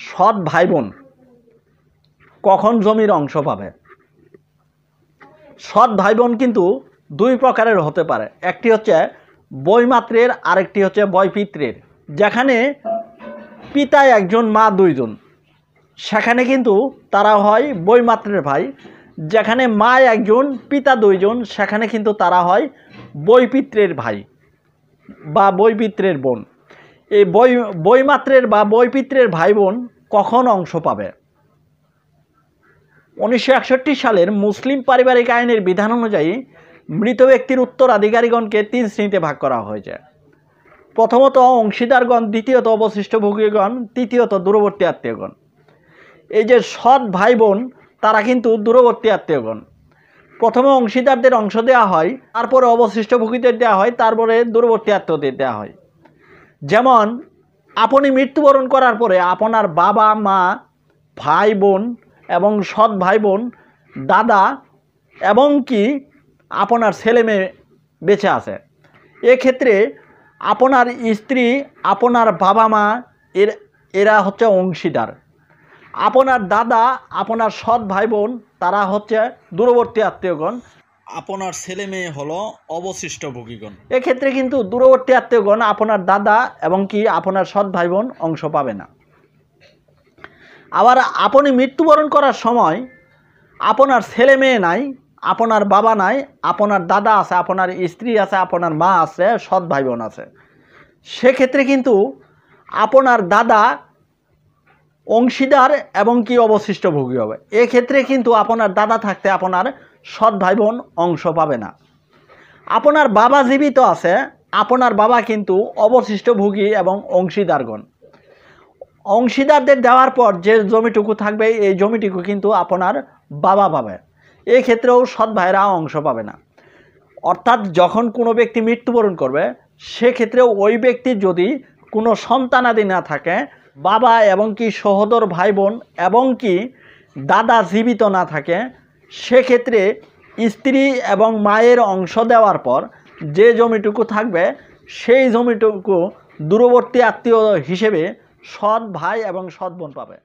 সৎ ভাই বোন কখন জমির অংশ পাবে? সৎ ভাই বোন কিন্তু দুই প্রকারের হতে পারে, একটি হচ্ছে বৈমাত্রের, আরেকটি হচ্ছে বৈপিত্রের। যেখানে পিতা একজন মা দুইজন, সেখানে কিন্তু তারা হয় বৈমাত্রের ভাই। যেখানে মা একজন পিতা দুইজন, সেখানে কিন্তু তারা হয় বৈপিত্রের ভাই বা বৈপিত্রের বোন। এই বৈমাত্রের বা বৈপিত্রের ভাই বোন কখন অংশ পাবে? 1961 সালের মুসলিম পারিবারিক আইনের বিধান অনুযায়ী মৃত ব্যক্তির উত্তরাধিকারীগণকে 3 শ্রেণীতে ভাগ করা হয়েছে। প্রথমত অংশীদারগণ, দ্বিতীয়ত অবশিষ্ট ভোগীগণ, তৃতীয়ত দূরবর্তী আত্মীয়গণ। এই যে সৎ ভাই বোন, তারা কিন্তু দূরবর্তী আত্মীয়গণ। প্রথমে অংশীদারদের অংশ দেওয়া হয়, তারপরে অবশিষ্ট ভোগীদের দেওয়া হয়, তারপরে দূরবর্তী আত্মীয়দের দেওয়া হয়। যেমন আপনি মৃত্যুবরণ করার পরে আপনার বাবা মা, ভাই বোন এবং সৎ ভাই বোন, দাদা এবং কি আপনার ছেলে মেয়ে বেঁচে আছে, এক্ষেত্রে আপনার স্ত্রী, আপনার বাবা মা এরা হচ্ছে অংশীদার। আপনার দাদা, আপনার সৎ ভাই বোন তারা হচ্ছে দূরবর্তী আত্মীয়গণ। আপনার ছেলে মেয়ে হলো অবশিষ্ট ভোগীগণ। এক্ষেত্রে কিন্তু দূরবর্তী আত্মীয়গণ আপনার দাদা এবং কি আপনার সৎ ভাই বোন অংশ পাবে না। আবার আপনি মৃত্যুবরণ করার সময় আপনার ছেলে মেয়ে নাই, আপনার বাবা নাই, আপনার দাদা আছে, আপনার স্ত্রী আছে, আপনার মা আছে, সৎ ভাই বোন আছে, সেক্ষেত্রে কিন্তু আপনার দাদা অংশীদার এবং কি অবশিষ্ট ভোগী হবে। এক্ষেত্রে কিন্তু আপনার দাদা থাকতে আপনার সৎ ভাই বোন অংশ পাবে না। আপনার বাবা জীবিত আছে, আপনার বাবা কিন্তু অবশিষ্ট ভোগী এবং অংশীদারগণ। অংশীদারদের দেওয়ার পর যে জমিটুকু থাকবে, এই জমিটুকু কিন্তু আপনার বাবা পাবে। এই ক্ষেত্রেও সৎ ভাইরা অংশ পাবে না। অর্থাৎ যখন কোনো ব্যক্তি মৃত্যুবরণ করবে, সেক্ষেত্রে ওই ব্যক্তির যদি কোনো সন্তানাদি না থাকে, বাবা এবং কি সহোদর ভাই বোন এবং কি দাদা জীবিত না থাকে, সেক্ষেত্রে স্ত্রী এবং মায়ের অংশ দেওয়ার পর যে জমিটুকু থাকবে, সেই জমিটুকু দূরবর্তী আত্মীয় হিসেবে সৎ ভাই এবং সৎ বোন পাবে।